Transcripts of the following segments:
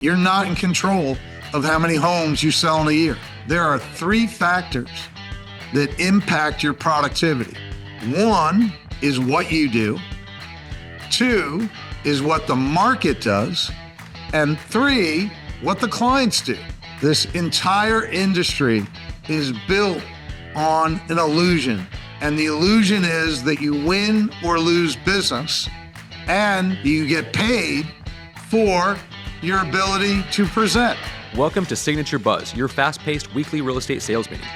You're not in control of how many homes you sell in a year. There are three factors that impact your productivity. One is what you do. Two is what the market does. And three, what the clients do. This entire industry is built on an illusion. And the illusion is that you win or lose business and you get paid for your ability to present. Welcome to Signature Buzz, your fast-paced weekly real estate sales meeting.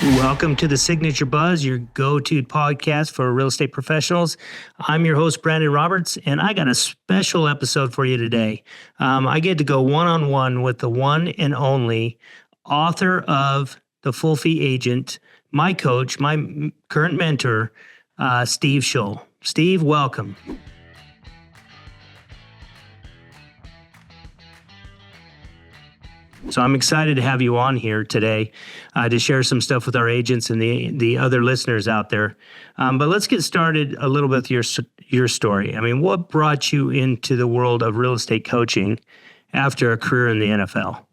Welcome to the Signature Buzz, your go-to podcast for real estate professionals. I'm your host, Brandon Roberts, and I got a special episode for you today. I get to go one-on-one with the one and only author of The Full Fee Agent, my coach, my current mentor, Steve Shull. Steve, welcome. So I'm excited to have you on here today to share some stuff with our agents and the other listeners out there. But let's get started a little bit with your story. I mean, what brought you into the world of real estate coaching after a career in the NFL?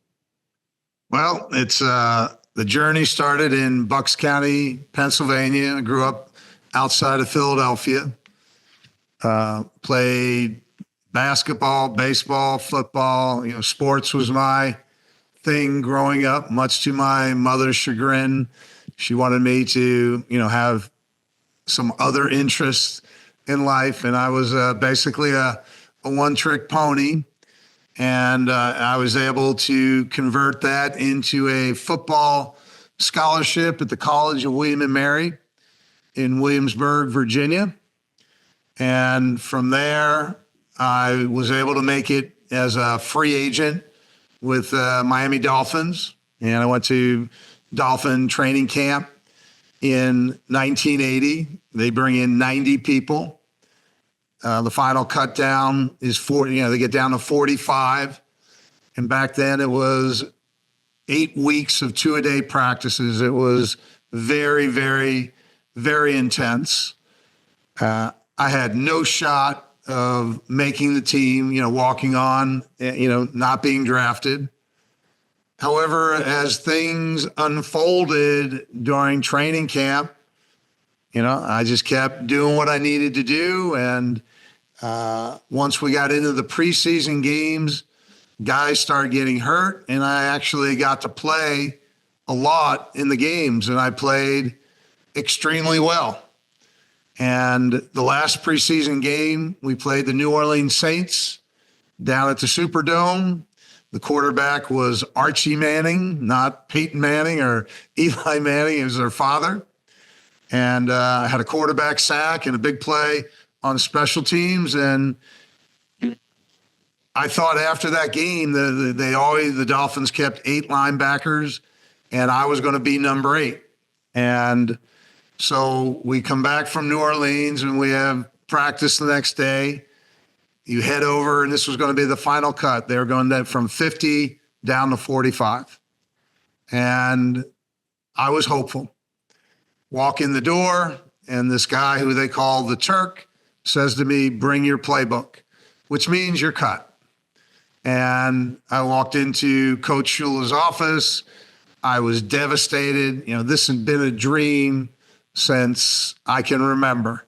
Well, it's the journey started in Bucks County, Pennsylvania. I grew up outside of Philadelphia. Played basketball, baseball, football. Sports was my thing growing up, much to my mother's chagrin. She wanted me to, have some other interests in life. And I was basically a one-trick pony. And I was able to convert that into a football scholarship at the College of William and Mary in Williamsburg, Virginia. And from there, I was able to make it as a free agent with Miami Dolphins. And I went to Dolphin training camp in 1980. They bring in 90 people. The final cut down is 40, they get down to 45. And back then it was 8 weeks of 2-a-day practices. It was very, very, very intense. I had no shot of making the team, walking on, not being drafted. However, as things unfolded during training camp, I just kept doing what I needed to do. And once we got into the preseason games, guys started getting hurt, and I actually got to play a lot in the games, and I played extremely well. And the last preseason game, we played the New Orleans Saints down at the Superdome. The quarterback was Archie Manning, not Peyton Manning or Eli Manning. It was their father. And I had a quarterback sack and a big play on special teams. And I thought after that game, the Dolphins kept 8 linebackers, and I was going to be number 8. And so we come back from New Orleans and we have practice the next day. You head over, and this was going to be the final cut. They were going from 50 down to 45. And I was hopeful. Walk in the door, and this guy who they call the Turk says to me, "Bring your playbook," which means you're cut. And I walked into Coach Shull's office. I was devastated. This had been a dream since I can remember.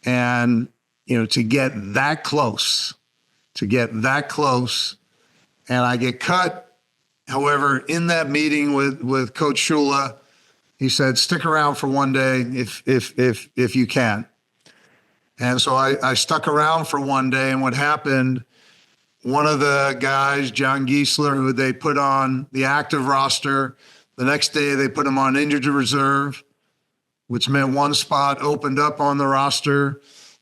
And, to get that close, and I get cut. However, in that meeting with Coach Shull, he said, "Stick around for one day if you can." And so I stuck around for one day, and what happened, one of the guys, John Giesler, who they put on the active roster, the next day they put him on injured reserve, which meant one spot opened up on the roster.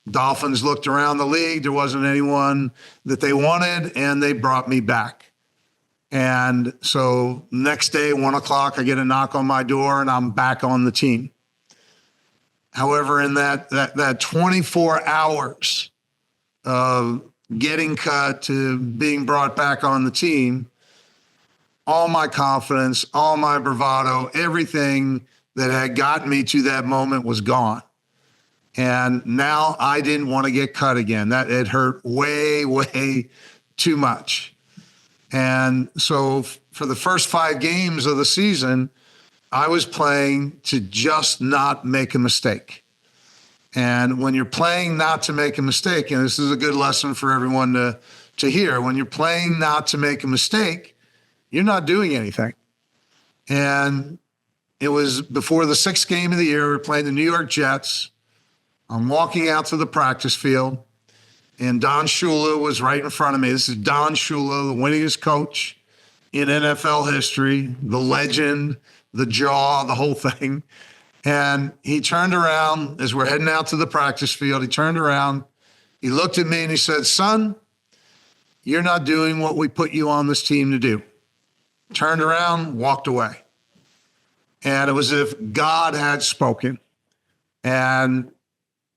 Dolphins looked around the league. There wasn't anyone that they wanted, and they brought me back. And so next day, 1:00, I get a knock on my door, and I'm back on the team. However, in that 24 hours of getting cut to being brought back on the team, all my confidence, all my bravado, everything that had gotten me to that moment was gone. And now I didn't want to get cut again. That it hurt way, way too much. And so for the first 5 games of the season, I was playing to just not make a mistake. And when you're playing not to make a mistake, and this is a good lesson for everyone to hear, when you're playing not to make a mistake, you're not doing anything. And it was before the 6th game of the year. We were playing the New York Jets. I'm walking out to the practice field, and Don Shula was right in front of me. This is Don Shula, the winningest coach in NFL history, the legend, the jaw, the whole thing. And he turned around as we're heading out to the practice field. He turned around, he looked at me, and he said, "Son, you're not doing what we put you on this team to do." Turned around, walked away. And it was as if God had spoken. And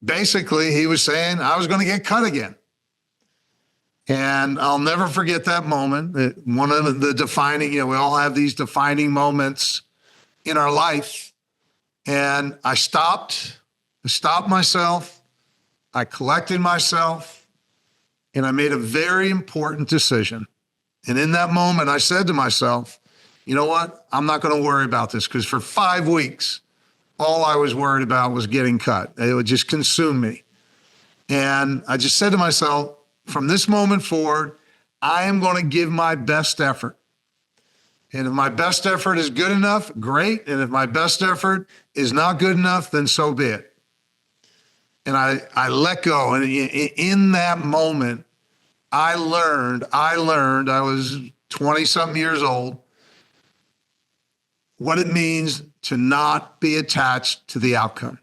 basically, he was saying I was going to get cut again. And I'll never forget that moment. One of the defining, we all have these defining moments in our life. And I stopped myself. I collected myself, and I made a very important decision. And in that moment, I said to myself, you know what? I'm not going to worry about this, because for 5 weeks, all I was worried about was getting cut. It would just consume me. And I just said to myself, from this moment forward, I am going to give my best effort. And if my best effort is good enough, great. And if my best effort is not good enough, then so be it. And I let go. And in that moment, I learned, I was 20-something years old, what it means to not be attached to the outcome.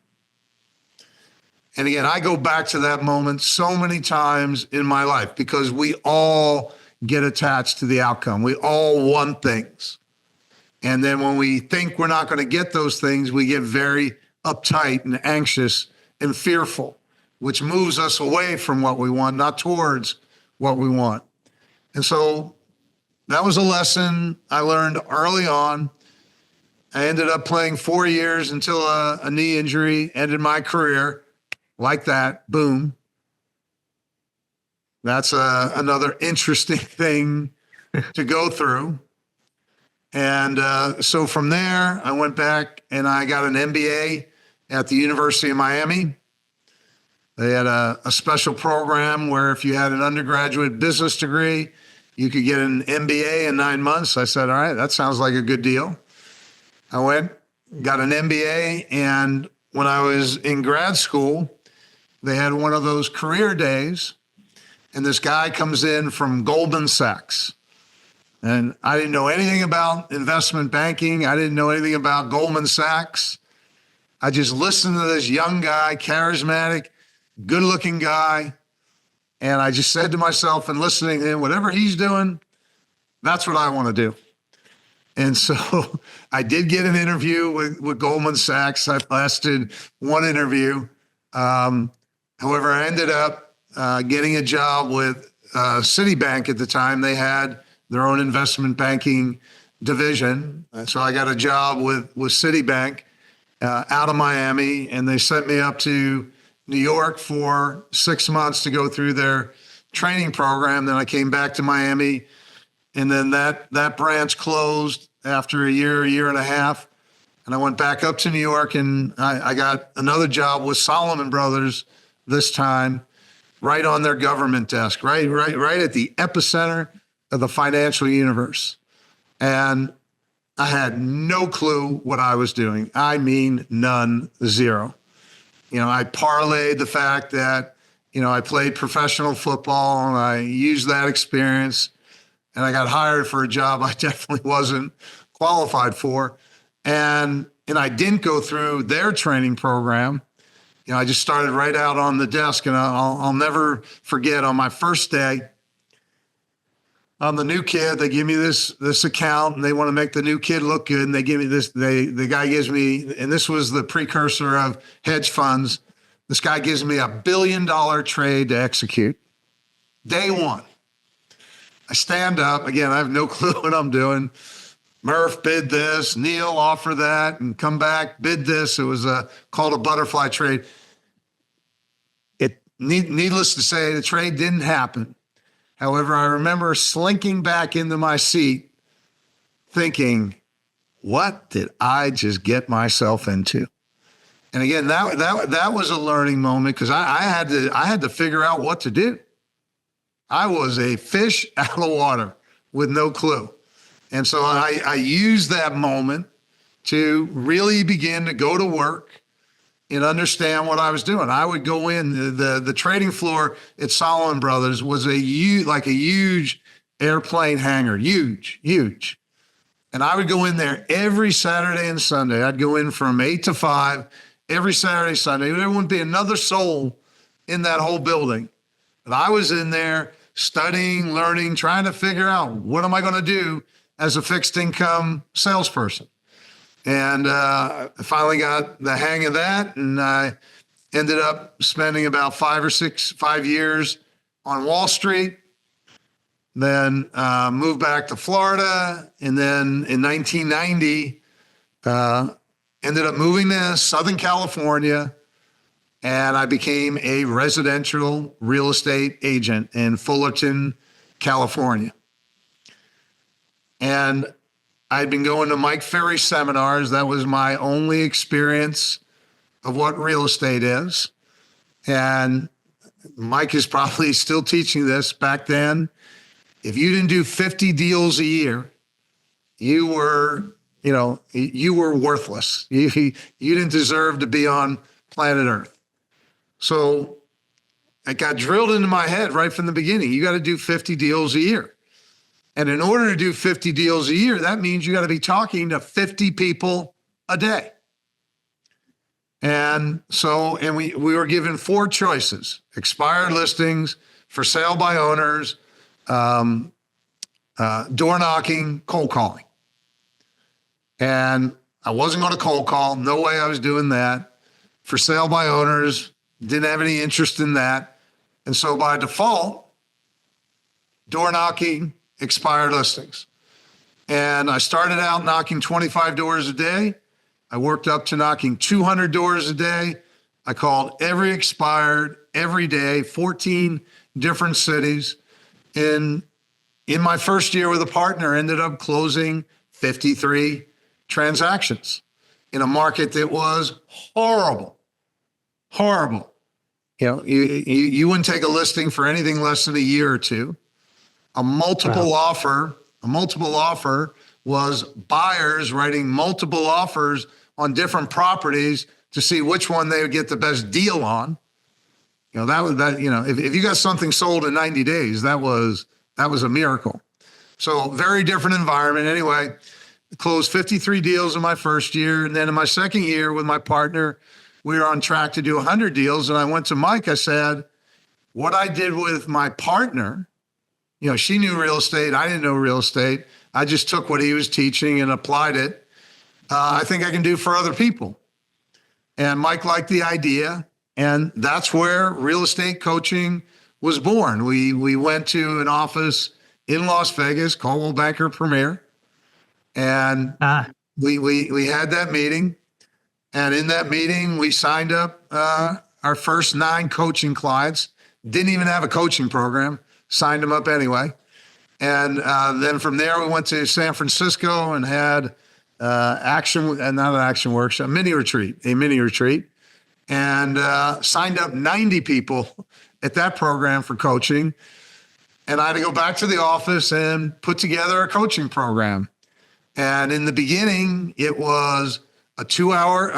And again, I go back to that moment so many times in my life, because we all get attached to the outcome. We all want things. And then when we think we're not going to get those things, we get very uptight and anxious and fearful, which moves us away from what we want, not towards what we want. And so that was a lesson I learned early on. I ended up playing 4 years until a knee injury ended my career like that. Boom. That's another interesting thing to go through. And so from there, I went back and I got an MBA at the University of Miami. They had a special program where if you had an undergraduate business degree, you could get an MBA in 9 months. I said, all right, that sounds like a good deal. I went, got an MBA, and when I was in grad school, they had one of those career days, and this guy comes in from Goldman Sachs. And I didn't know anything about investment banking. I didn't know anything about Goldman Sachs. I just listened to this young guy, charismatic, good-looking guy, and I just said to myself and listening to him, whatever he's doing, that's what I want to do. And so I did get an interview with Goldman Sachs. I lasted one interview. However, I ended up getting a job with Citibank at the time. They had their own investment banking division. So I got a job with Citibank out of Miami, and they sent me up to New York for 6 months to go through their training program. Then I came back to Miami, and then that branch closed after a year and a half. And I went back up to New York, and I got another job with Solomon Brothers this time, right on their government desk, right at the epicenter of the financial universe. And I had no clue what I was doing. I mean, none, zero. I parlayed the fact that, I played professional football, and I used that experience, and I got hired for a job I definitely wasn't qualified for. And I didn't go through their training program. I just started right out on the desk, and I'll never forget, on my first day, I'm the new kid. They give me this account, and they want to make the new kid look good. And they give me this. The guy gives me, and this was the precursor of hedge funds. This guy gives me $1 billion trade to execute. Day one. I stand up again. I have no clue what I'm doing. Murph bid this, Neil offer that, and come back, bid this. It was called a butterfly trade. Needless to say, the trade didn't happen. However, I remember slinking back into my seat thinking, what did I just get myself into? And again, that was a learning moment because I had to figure out what to do. I was a fish out of water with no clue. And so I used that moment to really begin to go to work and understand what I was doing. I would go in, the trading floor at Solomon Brothers was a huge airplane hangar, huge. And I would go in there every Saturday and Sunday. I'd go in from 8 to 5 every Saturday, Sunday. There wouldn't be another soul in that whole building. But I was in there studying, learning, trying to figure out what am I going to do as a fixed income salesperson. And I finally got the hang of that, and I ended up spending about 5 years on Wall Street, then moved back to Florida, and then in 1990, ended up moving to Southern California, and I became a residential real estate agent in Fullerton, California. And I'd been going to Mike Ferry seminars. That was my only experience of what real estate is. And Mike is probably still teaching this. Back then, if you didn't do 50 deals a year, you were worthless. You didn't deserve to be on planet Earth. So it got drilled into my head right from the beginning. You got to do 50 deals a year. And in order to do 50 deals a year, that means you got to be talking to 50 people a day. And we were given 4 choices: expired listings, for sale by owners, door knocking, cold calling. And I wasn't going to cold call. No way I was doing that. For sale by owners, didn't have any interest in that. And so by default, door knocking, expired listings. And I started out knocking 25 doors a day. I worked up to knocking 200 doors a day. I called every expired every day, 14 different cities. In my first year with a partner, ended up closing 53 transactions in a market that was horrible. You wouldn't take a listing for anything less than a year or two. A multiple offer was buyers writing multiple offers on different properties to see which one they would get the best deal on. If you got something sold in 90 days, that was a miracle. So very different environment. Anyway, closed 53 deals in my first year. And then in my second year with my partner, we were on track to do 100 deals. And I went to Mike, I said, what I did with my partner, she knew real estate. I didn't know real estate. I just took what he was teaching and applied it. I think I can do for other people. And Mike liked the idea. And that's where real estate coaching was born. We went to an office in Las Vegas, Coldwell Banker Premier. And we had that meeting. And in that meeting, we signed up our first 9 coaching clients. Didn't even have a coaching program. Signed them up anyway. And then from there, we went to San Francisco and had a mini retreat, and signed up 90 people at that program for coaching. And I had to go back to the office and put together a coaching program. And in the beginning, it was a 2-hour, it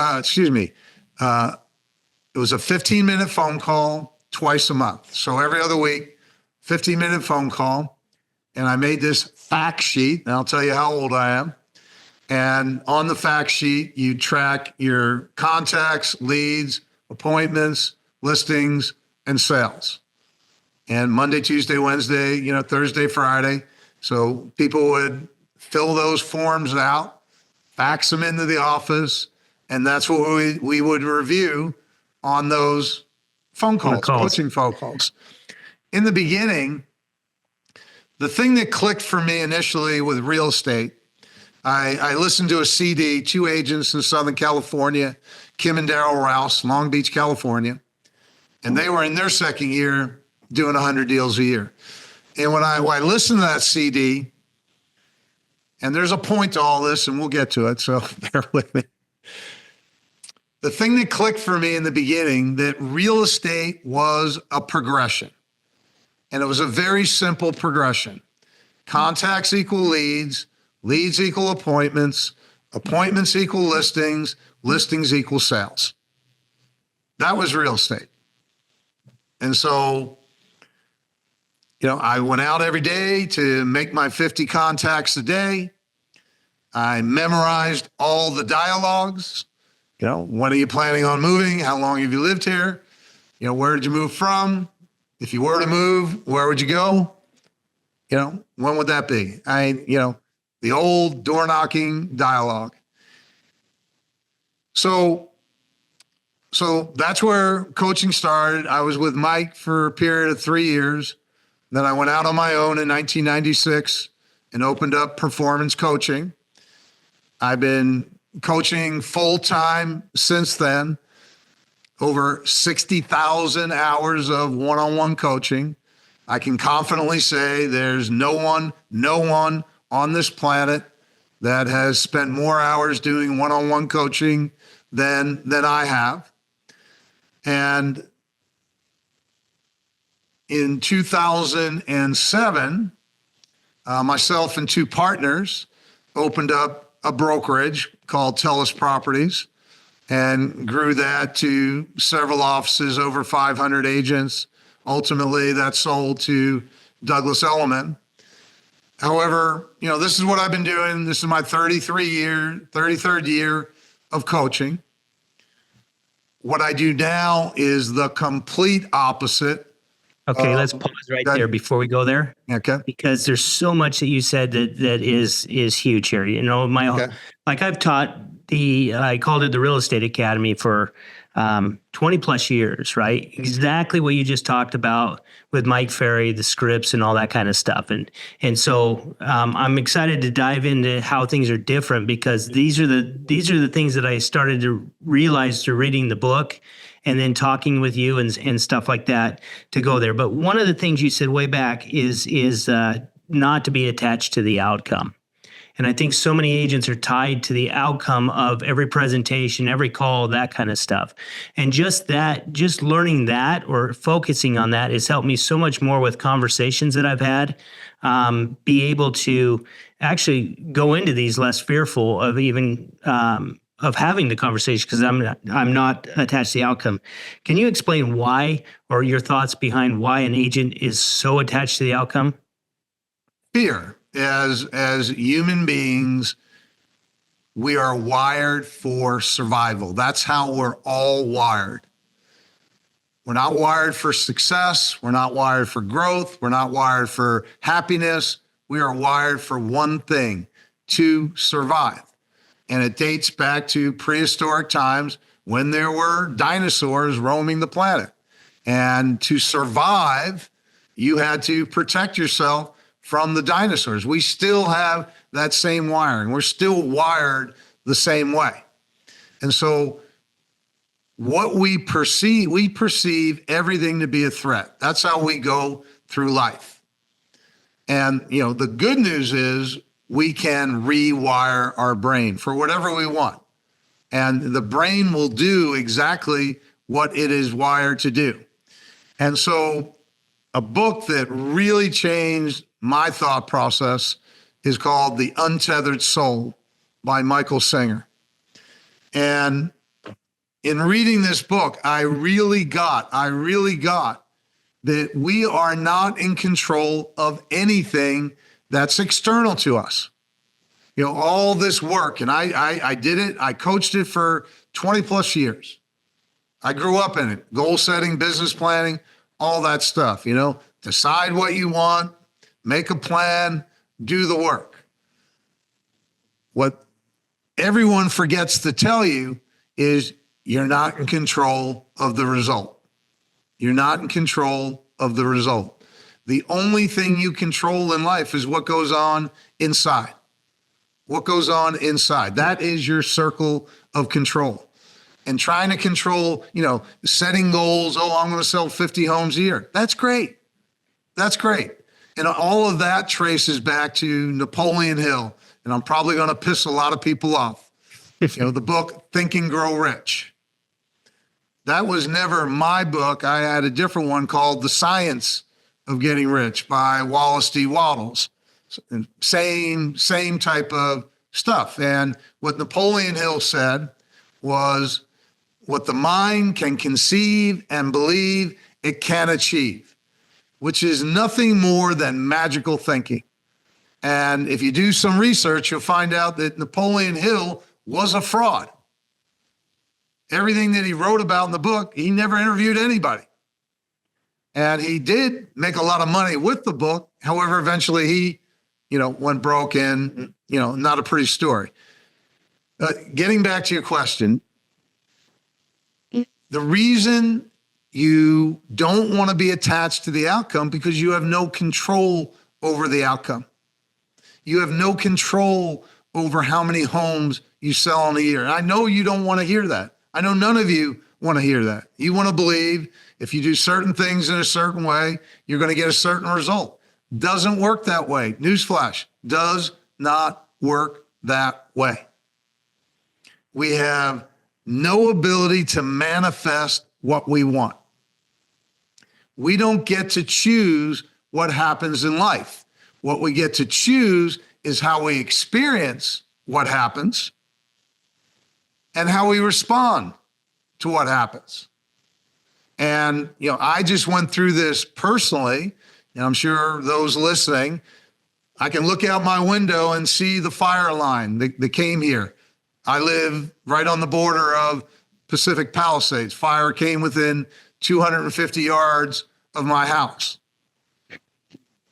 was a 15-minute phone call twice a month. So every other week, 15-minute phone call. And I made this fact sheet, and I'll tell you how old I am. And on the fact sheet, you track your contacts, leads, appointments, listings, and sales. And Monday, Tuesday, Wednesday, Thursday, Friday. So people would fill those forms out, fax them into the office, and that's what we would review on those phone calls, coaching phone calls. In the beginning, the thing that clicked for me initially with real estate, I listened to a CD, 2 agents in Southern California, Kim and Daryl Rouse, Long Beach, California, and they were in their second year doing 100 deals a year. And when I listened to that CD, and there's a point to all this, and we'll get to it, so bear with me. The thing that clicked for me in the beginning, that real estate was a progression. And it was a very simple progression. Contacts equal leads, leads equal appointments, appointments equal listings, listings equal sales. That was real estate. And so, I went out every day to make my 50 contacts a day. I memorized all the dialogues. When are you planning on moving? How long have you lived here? Where did you move from? If you were to move, where would you go? When would that be? The old door knocking dialogue. So that's where coaching started. I was with Mike for a period of 3 years. Then I went out on my own in 1996 and opened up performance coaching. I've been coaching full time since then, over 60,000 hours of one-on-one coaching. I can confidently say there's no one on this planet that has spent more hours doing one-on-one coaching than I have. And in 2007, myself and two partners opened up a brokerage called Telus Properties and grew that to several offices, over 500 agents. Ultimately, that sold to Douglas Elliman. However, this is what I've been doing. This is my 33rd year of coaching. What I do now is the complete opposite. Okay, let's pause right there before we go there. Okay. Because there's so much that you said that is huge here. Like I've taught I called it the Real Estate Academy for 20 plus years, right? Exactly what you just talked about with Mike Ferry, the scripts and all that kind of stuff. And so I'm excited to dive into how things are different, because these are the things that I started to realize through reading the book and then talking with you and stuff like that to go there. But one of the things you said way back is not to be attached to the outcome. And I think so many agents are tied to the outcome of every presentation, every call, that kind of stuff. And just learning that or focusing on that has helped me so much more with conversations that I've had, be able to actually go into these less fearful of even of having the conversation, because I'm not attached to the outcome. Can you explain why, or your thoughts behind why an agent is so attached to the outcome? Fear. As human beings, we are wired for survival. That's how we're all wired. We're not wired for success. We're not wired for growth. We're not wired for happiness. We are wired for one thing: to survive. And it dates back to prehistoric times when there were dinosaurs roaming the planet. And to survive, you had to protect yourself from the dinosaurs. We still have that same wiring. We're still wired the same way. And so what we perceive everything to be a threat. That's how we go through life. And, the good news is we can rewire our brain for whatever we want. And the brain will do exactly what it is wired to do. And so a book that really changed my thought process is called The Untethered Soul by Michael Singer. And in reading this book, I really got that we are not in control of anything that's external to us. All this work, and I did it, I coached it for 20 plus years. I grew up in it, goal setting, business planning, all that stuff, decide what you want, make a plan, do the work. What everyone forgets to tell you is you're not in control of the result. You're not in control of the result. The only thing you control in life is what goes on inside. What goes on inside. That is your circle of control. And trying to control, setting goals, I'm going to sell 50 homes a year. That's great. That's great. And all of that traces back to Napoleon Hill. And I'm probably going to piss a lot of people off. The book, Think and Grow Rich. That was never my book. I had a different one called The Science of Getting Rich by Wallace D. Wattles. Same type of stuff. And what Napoleon Hill said was, what the mind can conceive and believe, it can achieve, which is nothing more than magical thinking. And if you do some research, you'll find out that Napoleon Hill was a fraud. Everything that he wrote about in the book, he never interviewed anybody. And he did make a lot of money with the book. However, eventually he, went broke and, not a pretty story. Getting back to your question, the reason you don't want to be attached to the outcome because you have no control over the outcome. You have no control over how many homes you sell in a year. And I know you don't want to hear that. I know none of you want to hear that. You want to believe if you do certain things in a certain way, you're going to get a certain result. Doesn't work that way. Newsflash, does not work that way. We have no ability to manifest what we want. We don't get to choose what happens in life. What we get to choose is how we experience what happens and how we respond to what happens. And, I just went through this personally, and I'm sure those listening, I can look out my window and see the fire line that came here. I live right on the border of Pacific Palisades. Fire came within 250 yards of my house.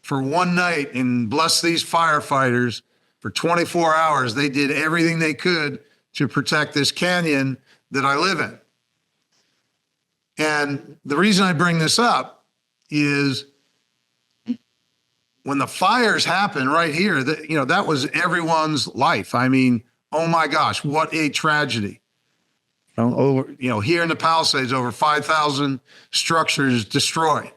For one night, and bless these firefighters, for 24 hours, they did everything they could to protect this canyon that I live in. And the reason I bring this up is when the fires happened right here, that was everyone's life. I mean, oh my gosh, what a tragedy. Here in the Palisades, over 5,000 structures destroyed.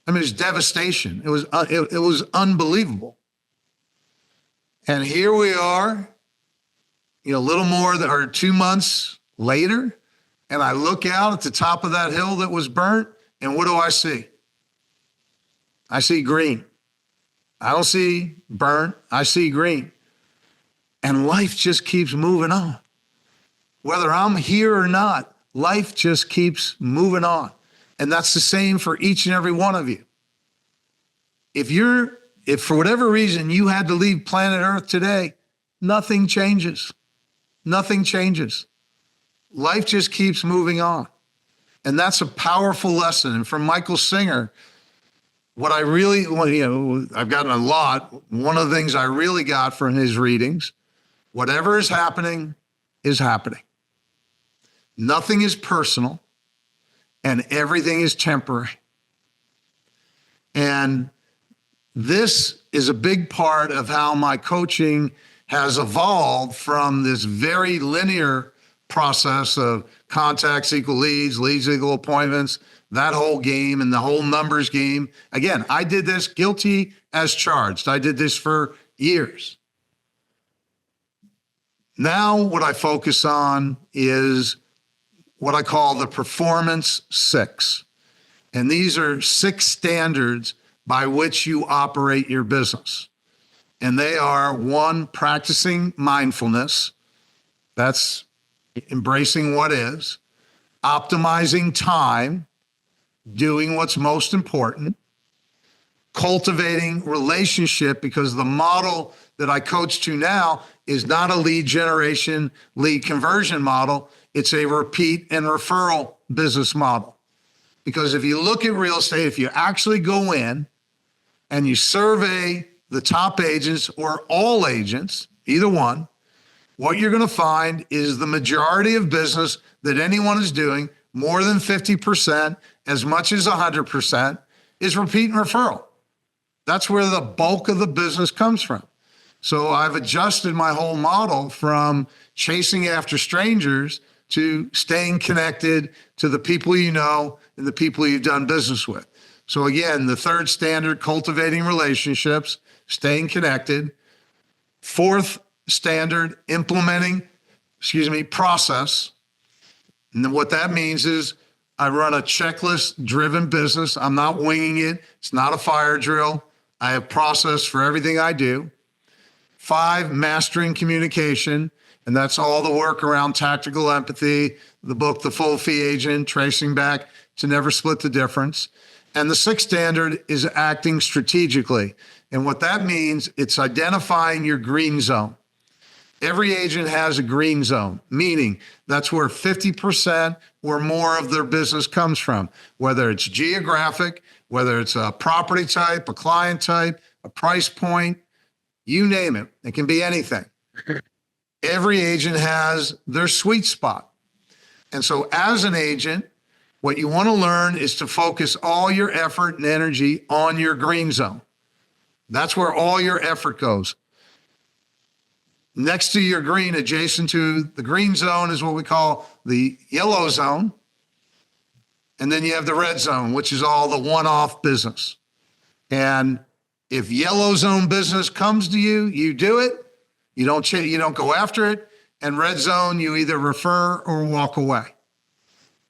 I mean, it's devastation. It was unbelievable. And here we are, a little more than 2 months later, and I look out at the top of that hill that was burnt, and what do I see? I see green. I don't see burnt. I see green. And life just keeps moving on. Whether I'm here or not, life just keeps moving on. And that's the same for each and every one of you. If for whatever reason you had to leave planet Earth today, nothing changes. Nothing changes. Life just keeps moving on. And that's a powerful lesson. And from Michael Singer, what I really, I've gotten a lot. One of the things I really got from his readings, whatever is happening is happening. Nothing is personal and everything is temporary. And this is a big part of how my coaching has evolved from this very linear process of contacts equal leads, leads equal appointments, that whole game and the whole numbers game. Again, I did this guilty as charged. I did this for years. Now what I focus on is what I call the Performance 6. And these are 6 standards by which you operate your business. And they are: 1, practicing mindfulness. That's embracing what is. Optimizing time, doing what's most important. Cultivating relationship, because the model that I coach to now is not a lead generation, lead conversion model. It's a repeat and referral business model. Because if you look at real estate, if you actually go in and you survey the top agents or all agents, either one, what you're going to find is the majority of business that anyone is doing, more than 50%, as much as 100%, is repeat and referral. That's where the bulk of the business comes from. So I've adjusted my whole model from chasing after strangers to staying connected to the people you know and the people you've done business with. So again, the third standard, cultivating relationships, staying connected. Fourth standard, implementing, process. And then what that means is I run a checklist-driven business. I'm not winging it. It's not a fire drill. I have process for everything I do. 5, mastering communication. And that's all the work around tactical empathy, the book, The Full Fee Agent, tracing back to never split the difference. And the 6th standard is acting strategically. And what that means, it's identifying your green zone. Every agent has a green zone, meaning that's where 50% or more of their business comes from, whether it's geographic, whether it's a property type, a client type, a price point, you name it. It can be anything. Every agent has their sweet spot. And so as an agent, what you want to learn is to focus all your effort and energy on your green zone. That's where all your effort goes. Next to your green, adjacent to the green zone, is what we call the yellow zone. And then you have the red zone, which is all the one-off business. And if yellow zone business comes to you, you do it. You don't go after it. And red zone, you either refer or walk away.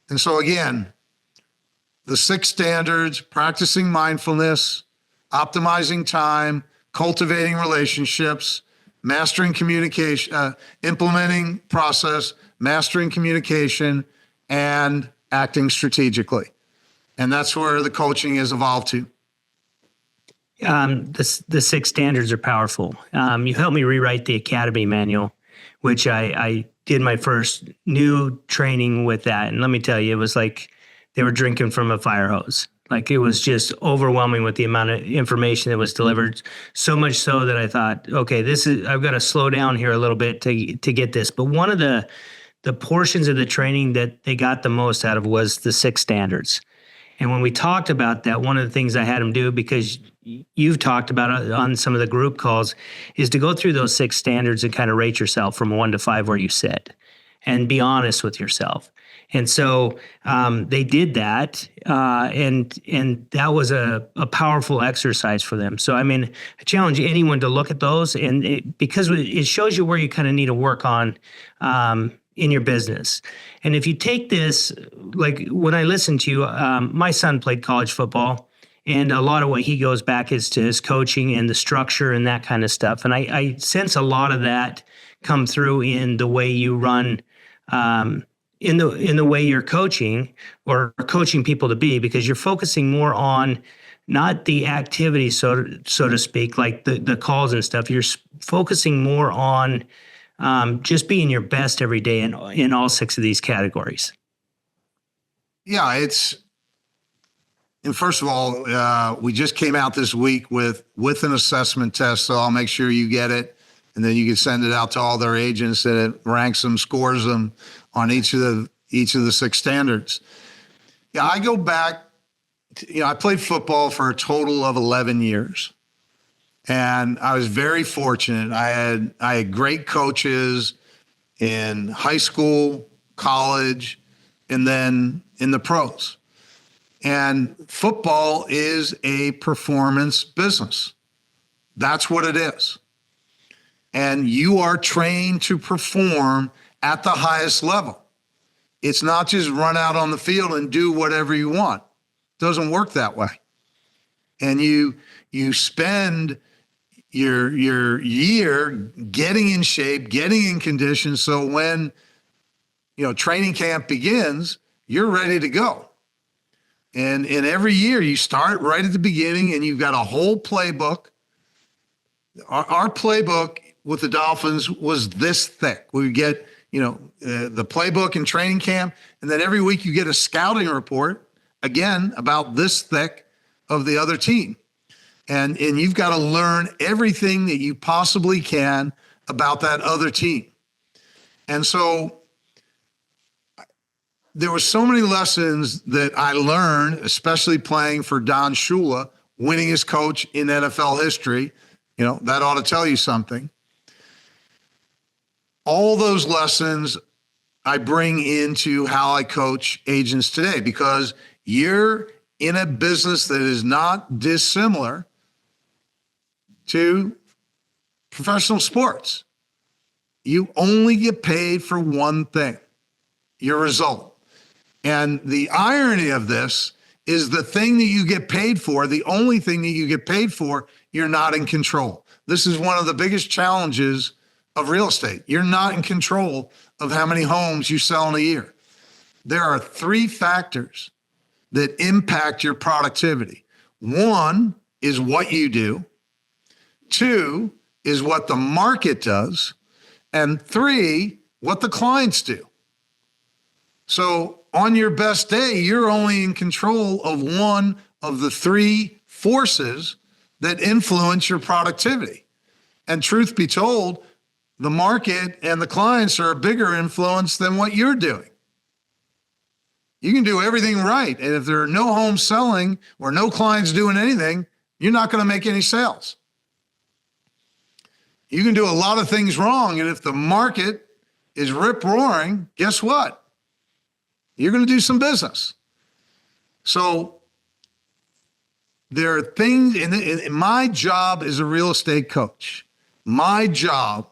And so again, the 6 standards: practicing mindfulness, optimizing time, cultivating relationships, mastering communication, implementing process, mastering communication, and acting strategically. And that's where the coaching has evolved to. The 6 standards are powerful. You helped me rewrite the Academy manual, which I did my first new training with that. And let me tell you, it was like they were drinking from a fire hose. Like, it was just overwhelming with the amount of information that was delivered. So much so that I thought, okay, I've got to slow down here a little bit to get this. But one of the portions of the training that they got the most out of was the 6 standards. And when we talked about that, one of the things I had them do, because you've talked about it on some of the group calls, is to go through those 6 standards and kind of rate yourself from 1 to 5 where you sit and be honest with yourself. And so they did that, and that was a powerful exercise for them. So, I mean, I challenge anyone to look at those, and because it shows you where you kind of need to work on in your business. And if you take this, like when I listen to you, my son played college football, and a lot of what he goes back is to his coaching and the structure and that kind of stuff. And I sense a lot of that come through in the way you run, in the way you're coaching or coaching people to be, because you're focusing more on not the activity, so to speak, like the calls and stuff. You're focusing more on just being your best every day in all 6 of these categories. Yeah, and first of all, we just came out this week with an assessment test, so I'll make sure you get it, and then you can send it out to all their agents, and it ranks them, scores them on each of the 6 standards. Yeah, I go back, I played football for a total of 11 years. And I was very fortunate. I had great coaches in high school, college, and then in the pros. And football is a performance business. That's what it is. And you are trained to perform at the highest level. It's not just run out on the field and do whatever you want. It doesn't work that way. And you spend your year getting in shape, getting in condition, so when training camp begins, you're ready to go. And every year you start right at the beginning, and you've got a whole playbook. Our playbook with the Dolphins was this thick. We get the playbook in training camp, and then every week you get a scouting report, again, about this thick of the other team. And you've got to learn everything that you possibly can about that other team. And so there were so many lessons that I learned, especially playing for Don Shula, winningest coach in NFL history. That ought to tell you something. All those lessons I bring into how I coach agents today, because you're in a business that is not dissimilar to professional sports. You only get paid for one thing, your result. And the irony of this is the thing that you get paid for, the only thing that you get paid for, you're not in control. This is one of the biggest challenges of real estate. You're not in control of how many homes you sell in a year. There are three factors that impact your productivity. One is what you do. Two is what the market does. And three, what the clients do. So on your best day, you're only in control of one of the three forces that influence your productivity. And truth be told, the market and the clients are a bigger influence than what you're doing. You can do everything right. And if there are no homes selling or no clients doing anything, you're not going to make any sales. You can do a lot of things wrong. And if the market is rip roaring, guess what? You're going to do some business. So there are things in my job as a real estate coach, my job,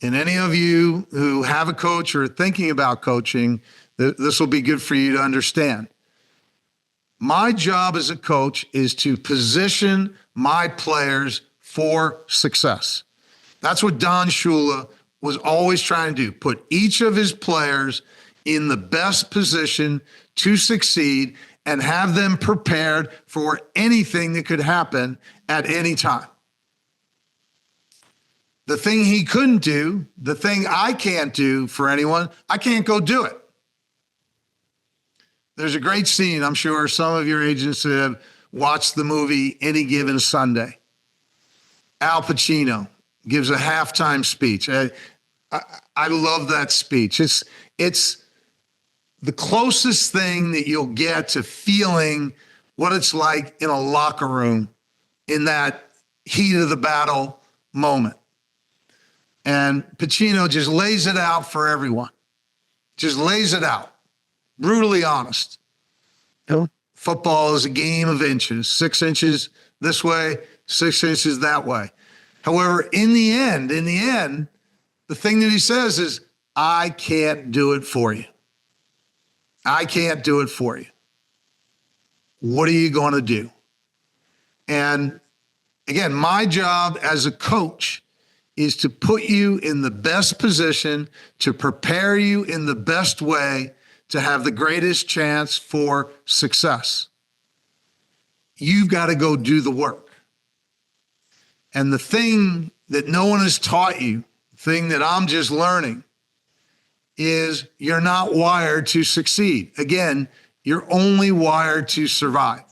and any of you who have a coach or are thinking about coaching, this will be good for you to understand. My job as a coach is to position my players for success. That's what Don Shula was always trying to do, put each of his players in the best position to succeed and have them prepared for anything that could happen at any time. The thing he couldn't do, the thing I can't do for anyone, I can't go do it. There's a great scene, I'm sure some of your agents have watched the movie Any Given Sunday. Al Pacino gives a halftime speech. I love that speech. It's the closest thing that you'll get to feeling what it's like in a locker room in that heat of the battle moment. And Pacino just lays it out for everyone. Just lays it out. Brutally honest. Football is a game of inches, 6 inches this way, 6 inches that way. However, in the end, the thing that he says is, I can't do it for you. I can't do it for you. What are you going to do? And again, my job as a coach is to put you in the best position, to prepare you in the best way to have the greatest chance for success. You've got to go do the work. And the thing that no one has taught you, the thing that I'm just learning, is you're not wired to succeed. Again, you're only wired to survive.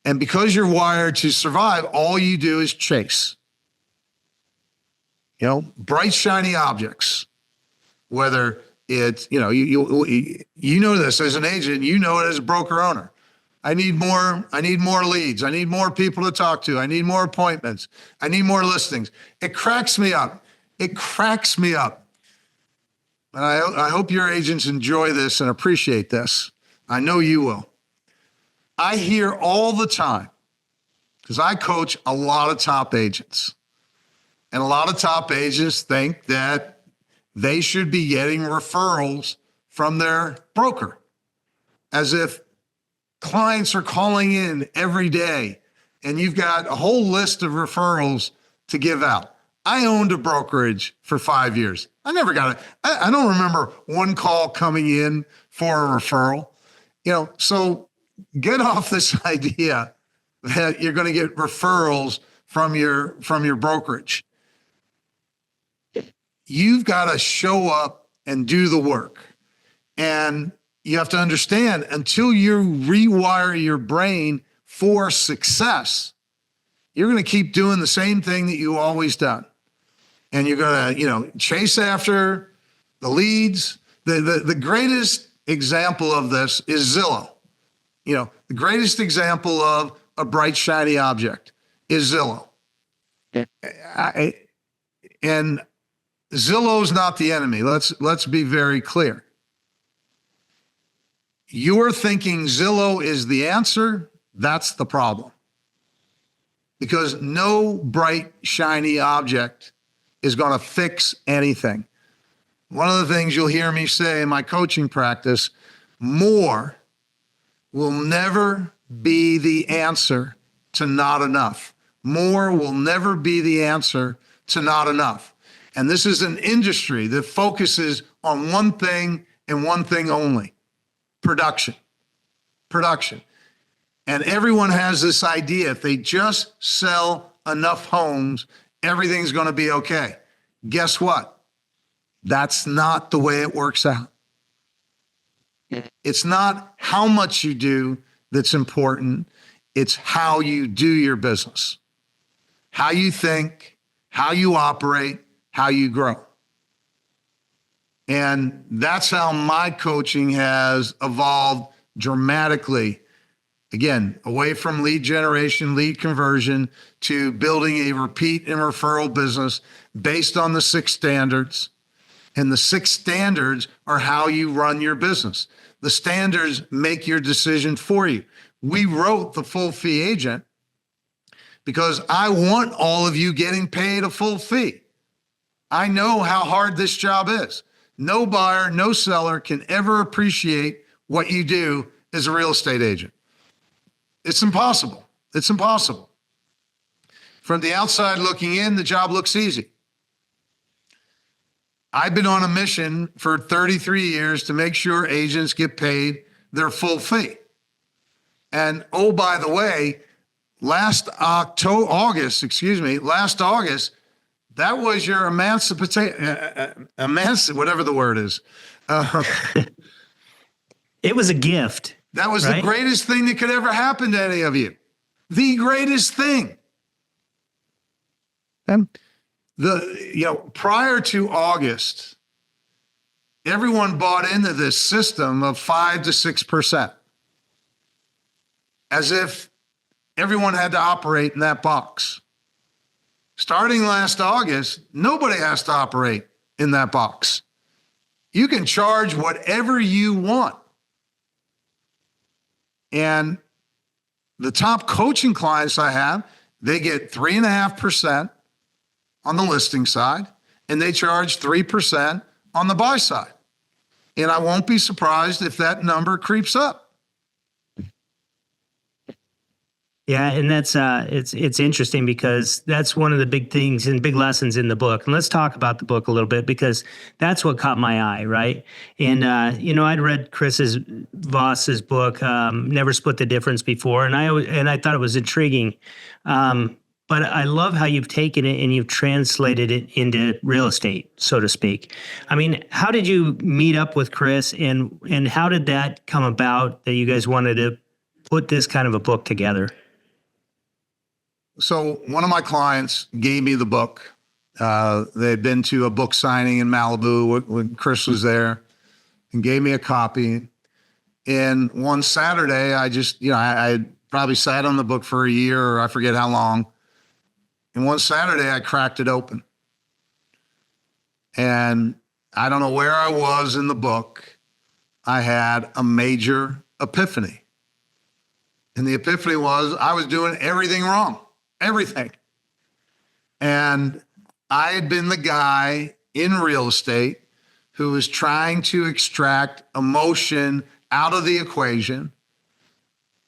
And because you're wired to survive, all you do is chase. Bright, shiny objects, whether it's, you know this as an agent, you know it as a broker owner. I need more leads. I need more people to talk to. I need more appointments. I need more listings. It cracks me up. It cracks me up. And I hope your agents enjoy this and appreciate this. I know you will. I hear all the time, because I coach a lot of top agents. And a lot of top agents think that they should be getting referrals from their broker, as if clients are calling in every day and you've got a whole list of referrals to give out. I owned a brokerage for 5 years. I never got it. I don't remember one call coming in for a referral. So get off this idea that you're going to get referrals from your brokerage. You've got to show up and do the work. And you have to understand, until you rewire your brain for success, you're going to keep doing the same thing that you always done. And you're going to, chase after the leads. The greatest example of this is Zillow. The greatest example of a bright, shiny object is Zillow. And Zillow's not the enemy. Let's be very clear. you're thinking Zillow is the answer, that's the problem. Because no bright, shiny object is going to fix anything. One of the things you'll hear me say in my coaching practice, more will never be the answer to not enough. More will never be the answer to not enough. And this is an industry that focuses on one thing and one thing only: production. Production. And everyone has this idea, if they just sell enough homes, everything's going to be okay. Guess what? That's not the way it works out. It's not how much you do that's important. It's how you do your business, how you think, how you operate, how you grow. And that's how my coaching has evolved dramatically. Again, away from lead generation, lead conversion, to building a repeat and referral business based on the 6 standards. And the 6 standards are how you run your business. The standards make your decision for you. We wrote the full fee agent because I want all of you getting paid a full fee. I know how hard this job is. No buyer, no seller can ever appreciate what you do as a real estate agent. It's impossible. It's impossible. From the outside looking in, the job looks easy. I've been on a mission for 33 years to make sure agents get paid their full fee. And oh, by the way, last August, that was your whatever the word is. It was a gift. That was right? The greatest thing that could ever happen to any of you. The greatest thing. And prior to August, everyone bought into this system of 5 to 6%, as if everyone had to operate in that box. Starting last August, nobody has to operate in that box. You can charge whatever you want. And the top coaching clients I have, they get 3.5% on the listing side, and they charge 3% on the buy side. And I won't be surprised if that number creeps up. Yeah, and that's it's interesting because that's one of the big things and big lessons in the book. And let's talk about the book a little bit because that's what caught my eye, right? And I'd read Voss's book, Never Split the Difference, before, and I thought it was intriguing. But I love how you've taken it and you've translated it into real estate, so to speak. I mean, how did you meet up with Chris, and how did that come about that you guys wanted to put this kind of a book together? So one of my clients gave me the book. They'd been to a book signing in Malibu when Chris was there, and gave me a copy. And one Saturday, I probably sat on the book for a year, or I forget how long. And one Saturday, I cracked it open. And I don't know where I was in the book. I had a major epiphany. And the epiphany was I was doing everything wrong. Everything. And I had been the guy in real estate who was trying to extract emotion out of the equation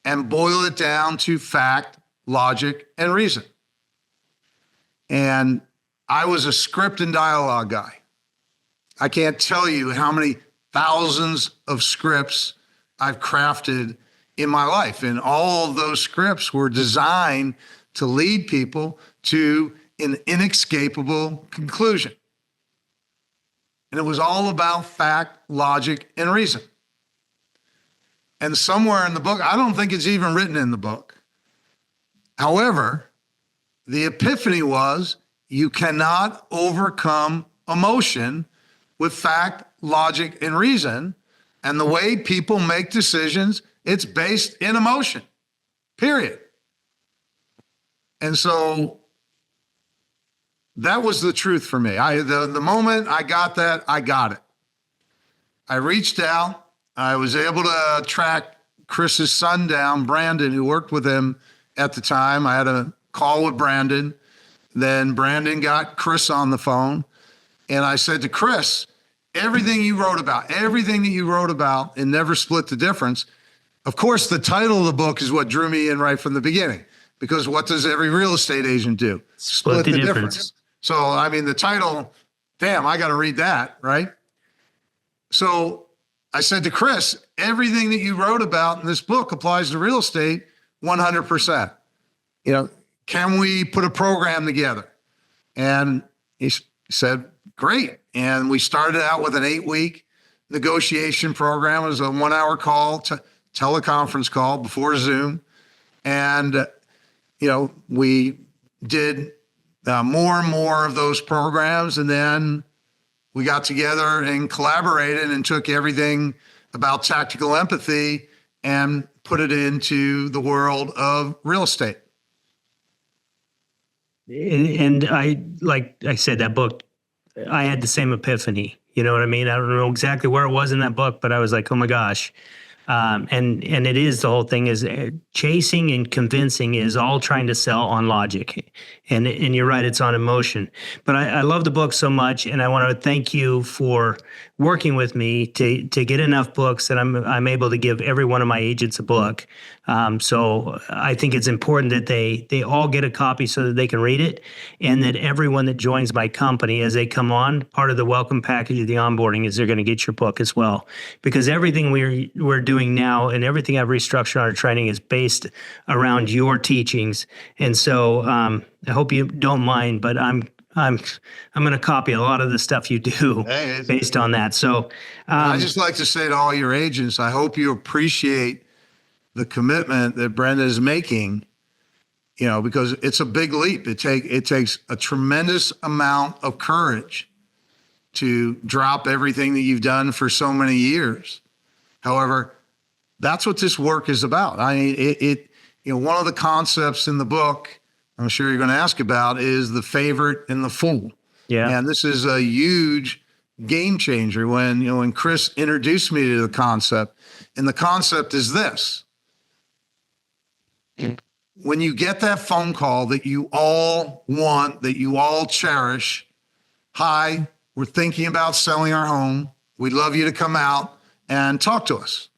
and boil it down to fact, logic, and reason. And I was a script and dialogue guy. I can't tell you how many thousands of scripts I've crafted in my life. And all of those scripts were designed to lead people to an inescapable conclusion. And it was all about fact, logic, and reason. And somewhere in the book, I don't think it's even written in the book. However, the epiphany was you cannot overcome emotion with fact, logic, and reason. And the way people make decisions, it's based in emotion, period. And so that was the truth for me. The moment I got that, I got it. I reached out I was able to track Chris's son down, Brandon, who worked with him at the time. I had a call with Brandon. Then Brandon got Chris on the phone. And I said to Chris, everything that you wrote about and Never Split the Difference, of course, the title of the book is what drew me in right from the beginning. Because what does every real estate agent do? Split the difference. So, I mean, the title, damn, I got to read that, right? So I said to Chris, everything that you wrote about in this book applies to real estate 100%. Can we put a program together? And he said, great. And we started out with an 8-week negotiation program. It was a 1-hour call, teleconference call before Zoom. And, we did more and more of those programs. And then we got together and collaborated and took everything about tactical empathy and put it into the world of real estate. And like I said, that book, I had the same epiphany. You know what I mean? I don't know exactly where it was in that book, but I was like, oh my gosh. And it is, the whole thing is chasing and convincing is all trying to sell on logic. And you're right, it's on emotion. But I love the book so much, and I want to thank you for working with me to get enough books that I'm able to give every one of my agents a book. So I think it's important that they all get a copy so that they can read it, and that everyone that joins my company as they come on, part of the welcome package of the onboarding is they're going to get your book as well. Because everything we're doing now and everything I've restructured on our training is based around your teachings. And so I hope you don't mind, but I'm going to copy a lot of the stuff you do based on that. So I just like to say to all your agents, I hope you appreciate the commitment that Brenda is making, because it's a big leap. It takes a tremendous amount of courage to drop everything that you've done for so many years. However, that's what this work is about. I mean, one of the concepts in the book, I'm sure you're going to ask about, is the favorite and the fool. Yeah. And this is a huge game changer when Chris introduced me to the concept. And the concept is this. When you get that phone call that you all want, that you all cherish, hi, we're thinking about selling our home. We'd love you to come out and talk to us.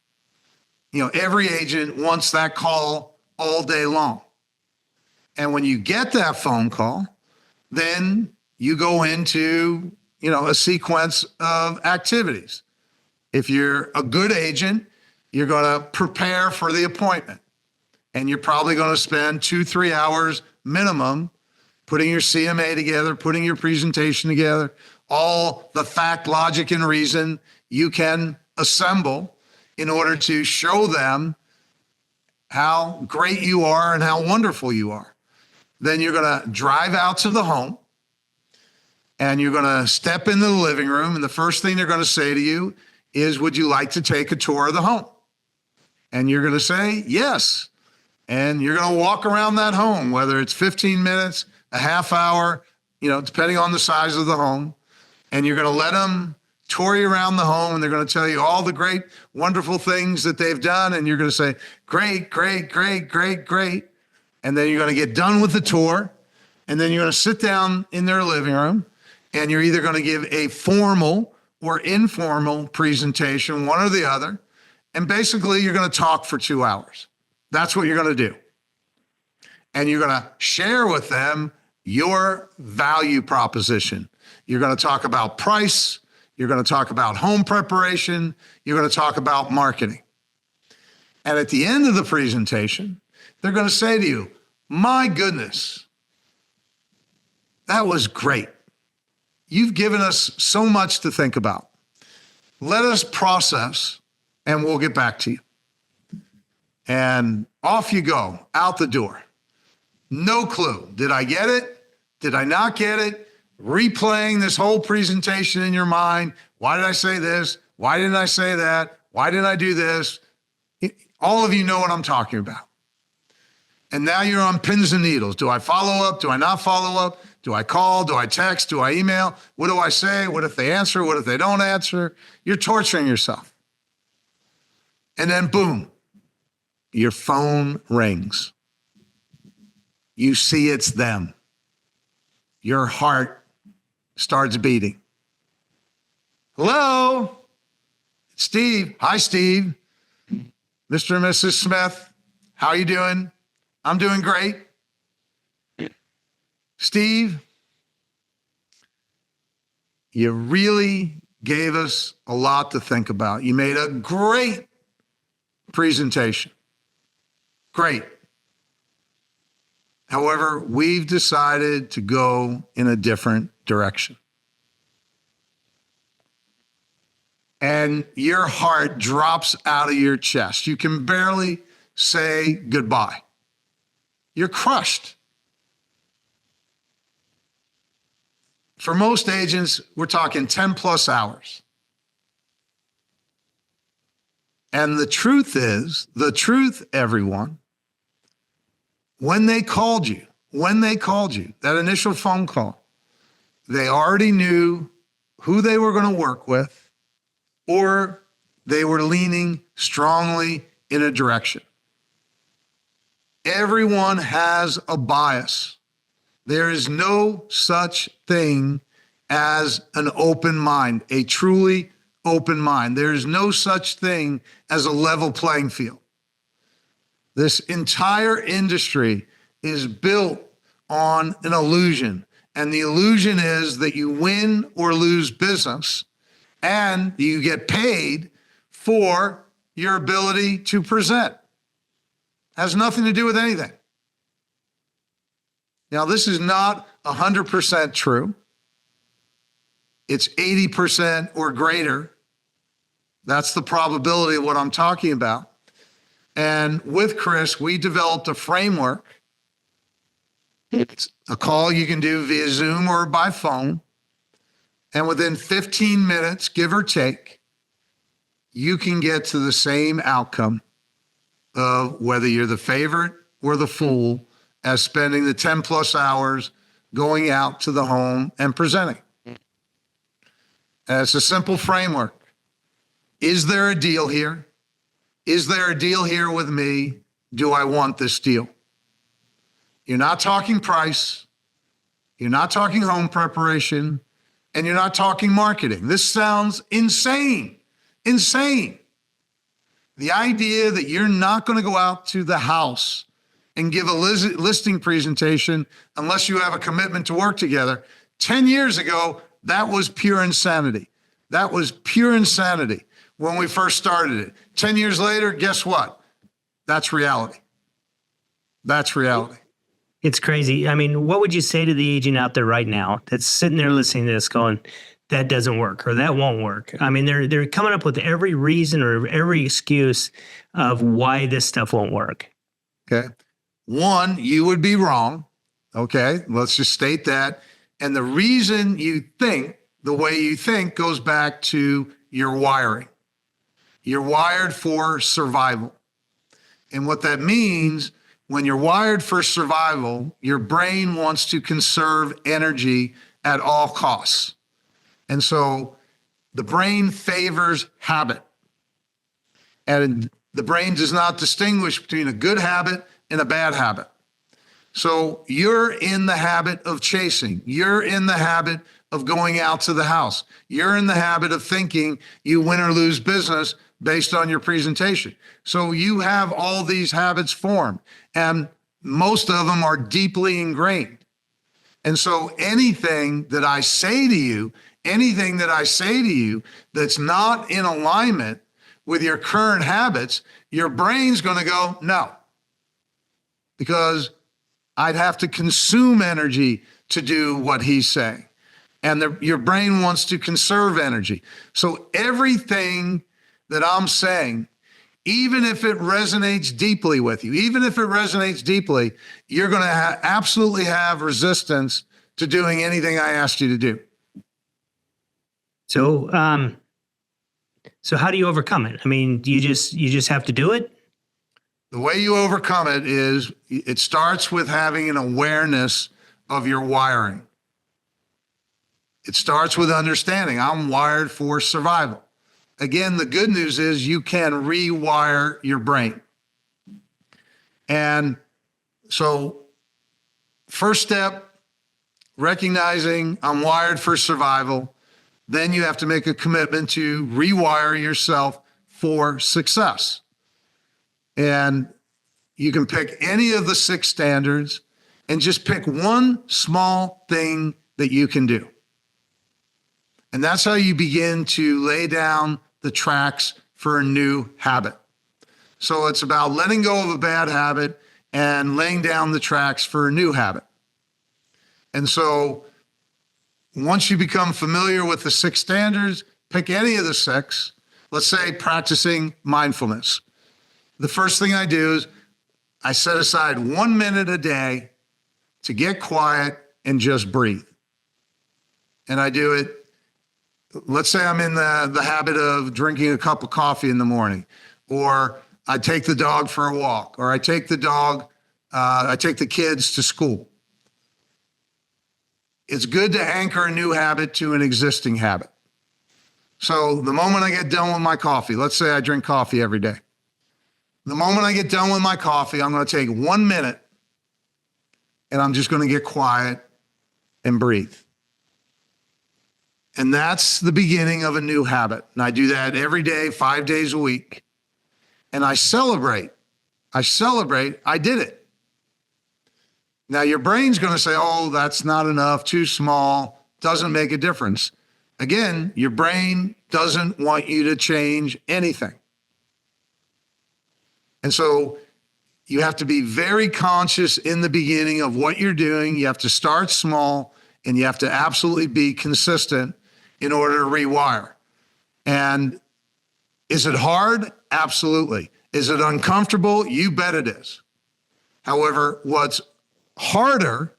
Every agent wants that call all day long. And when you get that phone call, then you go into, a sequence of activities. If you're a good agent, you're going to prepare for the appointment. And you're probably going to spend 2-3 hours minimum putting your CMA together, putting your presentation together, all the fact, logic, and reason you can assemble in order to show them how great you are and how wonderful you are. Then you're going to drive out to the home and you're going to step into the living room. And the first thing they're going to say to you is, would you like to take a tour of the home? And you're going to say, yes. And you're going to walk around that home, whether it's 15 minutes, a half hour, depending on the size of the home. And you're going to let them tour you around the home, and they're going to tell you all the great, wonderful things that they've done. And you're going to say, great, great, great, great, great. And then you're going to get done with the tour. And then you're going to sit down in their living room, and you're either going to give a formal or informal presentation, one or the other. And basically, you're going to talk for 2 hours. That's what you're going to do. And you're going to share with them your value proposition. You're going to talk about price. You're going to talk about home preparation. You're going to talk about marketing. And at the end of the presentation, they're going to say to you, my goodness, that was great. You've given us so much to think about. Let us process, and we'll get back to you. And off you go, out the door. No clue. Did I get it? Did I not get it? Replaying this whole presentation in your mind. Why did I say this? Why didn't I say that? Why didn't I do this? All of you know what I'm talking about. And now you're on pins and needles. Do I follow up? Do I not follow up? Do I call? Do I text? Do I email? What do I say? What if they answer? What if they don't answer? You're torturing yourself. And then boom, your phone rings. You see it's them. Your heart starts beating. Hello, Steve. Hi, Steve. Mr. and Mrs. Smith, how are you doing? I'm doing great. Steve, you really gave us a lot to think about. You made a great presentation. Great. However, we've decided to go in a different direction. And your heart drops out of your chest. You can barely say goodbye. You're crushed. For most agents, we're talking 10 plus hours. And the truth is, everyone, when they called you, that initial phone call, they already knew who they were going to work with, or they were leaning strongly in a direction. Everyone has a bias. There is no such thing as an open mind, a truly open mind. There is no such thing as a level playing field. This entire industry is built on an illusion. And the illusion is that you win or lose business and you get paid for your ability to present. Has nothing to do with anything. Now, this is not 100% true. It's 80% or greater. That's the probability of what I'm talking about. And with Chris, we developed a framework. It's a call you can do via Zoom or by phone. And within 15 minutes, give or take, you can get to the same outcome of whether you're the favorite or the fool as spending the 10 plus hours going out to the home and presenting. And it's a simple framework. Is there a deal here? Is there a deal here with me? Do I want this deal? You're not talking price. You're not talking home preparation. And you're not talking marketing. This sounds insane. Insane. The idea that you're not going to go out to the house and give a listing presentation unless you have a commitment to work together. 10 years ago, that was pure insanity. That was pure insanity when we first started it. 10 years later, guess what? That's reality. That's reality. It's crazy. I mean, what would you say to the agent out there right now that's sitting there listening to this going, that doesn't work or that won't work? I mean, they're coming up with every reason or every excuse of why this stuff won't work. Okay. One, you would be wrong. Okay. Let's just state that. And the reason you think the way you think goes back to your wiring. You're wired for survival. And what that means, when you're wired for survival, your brain wants to conserve energy at all costs. And so the brain favors habit. And the brain does not distinguish between a good habit and a bad habit. So you're in the habit of chasing. You're in the habit of going out to the house. You're in the habit of thinking you win or lose business based on your presentation. So you have all these habits formed, and most of them are deeply ingrained. And so anything that I say to you that's not in alignment with your current habits, your brain's going to go, no, because I'd have to consume energy to do what he's saying. And your brain wants to conserve energy. So everything that I'm saying, even if it resonates deeply with you, you're going to absolutely have resistance to doing anything I asked you to do. So how do you overcome it? I mean, you just have to do it? The way you overcome it is it starts with having an awareness of your wiring. It starts with understanding I'm wired for survival. again, the good news is you can rewire your brain. And so first step, recognizing I'm wired for survival. Then you have to make a commitment to rewire yourself for success. And you can pick any of the 6 standards and just pick one small thing that you can do. And that's how you begin to lay down the tracks for a new habit. So it's about letting go of a bad habit and laying down the tracks for a new habit. And so once you become familiar with the 6 standards, pick any of the 6. Let's say practicing mindfulness. The first thing I do is I set aside 1 minute a day to get quiet and just breathe. And I do it. Let's say I'm in the habit of drinking a cup of coffee in the morning, or I take the dog for a walk, or I take the kids to school. It's good to anchor a new habit to an existing habit. So the moment I get done with my coffee, let's say I drink coffee every day. The moment I get done with my coffee, I'm going to take 1 minute and I'm just going to get quiet and breathe. And that's the beginning of a new habit. And I do that every day, 5 days a week. And I celebrate. I did it. Now your brain's going to say, oh, that's not enough, too small, doesn't make a difference. Again, your brain doesn't want you to change anything. And so you have to be very conscious in the beginning of what you're doing. You have to start small and you have to absolutely be consistent in order to rewire. And is it hard? Absolutely. Is it uncomfortable? You bet it is. However, what's harder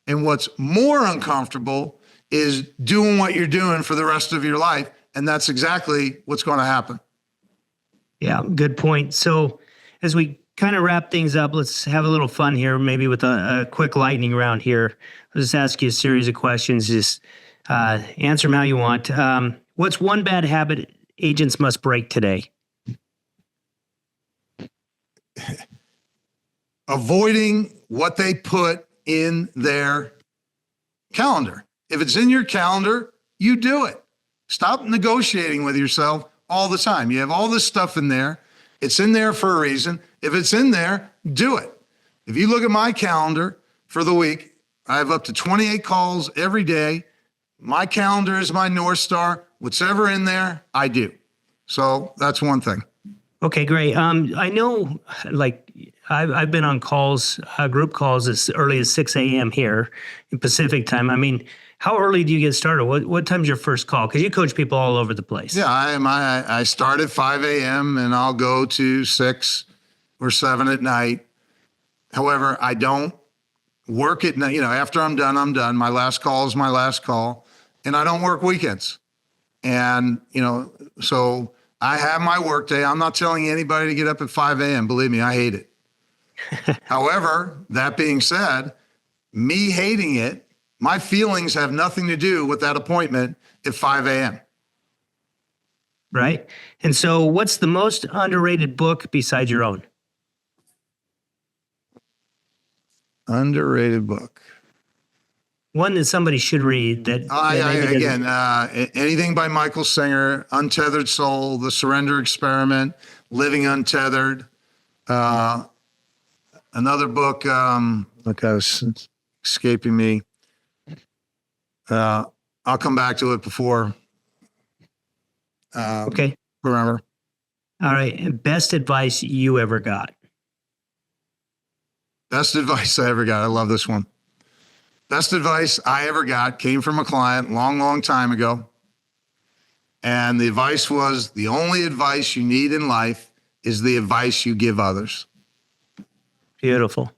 and what's more uncomfortable is doing what you're doing for the rest of your life. And that's exactly what's going to happen. Yeah, good point. So as we kind of wrap things up, let's have a little fun here, maybe with a quick lightning round here. I'll just ask you a series of questions. Just answer them how you want. What's one bad habit agents must break today? Avoiding what they put in their calendar. If it's in your calendar, you do it. Stop negotiating with yourself all the time. You have all this stuff in there. It's in there for a reason. If it's in there, do it. If you look at my calendar for the week, I have up to 28 calls every day. My calendar is my North Star. Whatever in there, I do. So that's one thing. Okay, great. I know, like, I've been on calls, group calls as early as 6 a.m. here in Pacific time. I mean, how early do you get started? What time's your first call? Because you coach people all over the place. Yeah, I start at 5 a.m. and I'll go to 6 or 7 at night. However, I don't work at night. You know, after I'm done, I'm done. My last call is my last call. And I don't work weekends. And, you know, so I have my work day. I'm not telling anybody to get up at 5 a.m. Believe me, I hate it. However, that being said, me hating it, my feelings have nothing to do with that appointment at 5 a.m. Right. And so what's the most underrated book besides your own? Underrated book. One that somebody should read that. Anything by Michael Singer, Untethered Soul, The Surrender Experiment, Living Untethered. Another book, it's escaping me. I'll come back to it before. Okay. Remember. All right. Best advice you ever got? Best advice I ever got. I love this one. Best advice I ever got came from a client long time ago. And the advice was, the only advice you need in life is the advice you give others. Beautiful.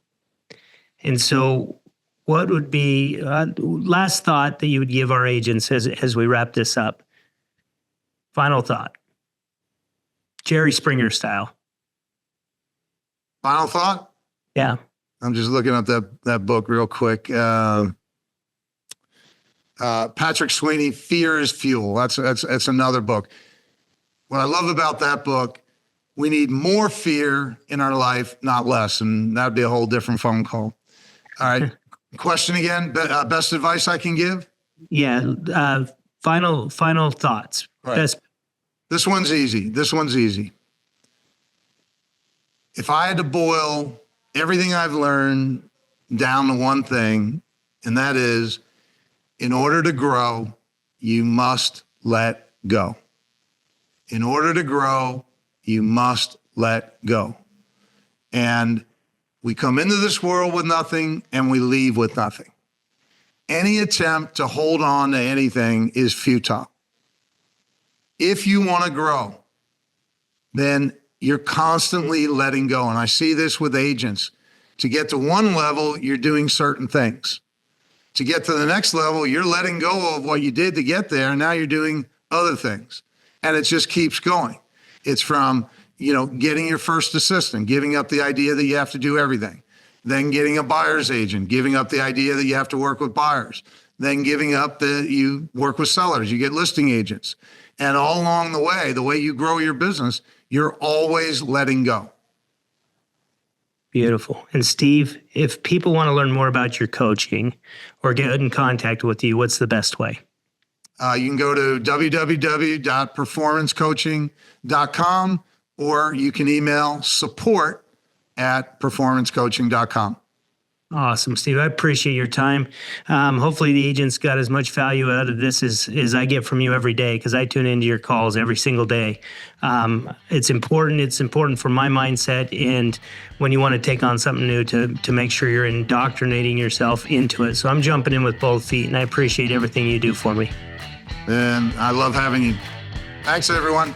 And so what would be last thought that you would give our agents as we wrap this up? Final thought. Jerry Springer style. Final thought? Yeah. I'm just looking up that book real quick. Patrick Sweeney, Fear is Fuel. That's another book. what I love about that book, we need more fear in our life, not less. And that'd be a whole different phone call. All right. Question again. Best advice I can give? Yeah. Final thoughts. Right. Best. This one's easy. If I had to boil everything I've learned down to one thing, and that is, in order to grow, you must let go. In order to grow, you must let go. And we come into this world with nothing and we leave with nothing. Any attempt to hold on to anything is futile. If you want to grow, then you're constantly letting go. And I see this with agents. To get to one level, you're doing certain things. To get to the next level, you're letting go of what you did to get there, and now you're doing other things. And it just keeps going. It's from, getting your first assistant, giving up the idea that you have to do everything. Then getting a buyer's agent, giving up the idea that you have to work with buyers. Then giving up that you work with sellers, you get listing agents. And all along the way you grow your business, you're always letting go. Beautiful. And Steve, if people want to learn more about your coaching or get in contact with you, what's the best way? You can go to www.performancecoaching.com, or you can email support@performancecoaching.com. Awesome, Steve. I appreciate your time. Hopefully the agents got as much value out of this as I get from you every day, because I tune into your calls every single day. It's important. It's important for my mindset, and when you want to take on something new, to make sure you're indoctrinating yourself into it. So I'm jumping in with both feet, and I appreciate everything you do for me. And I love having you. Thanks, everyone.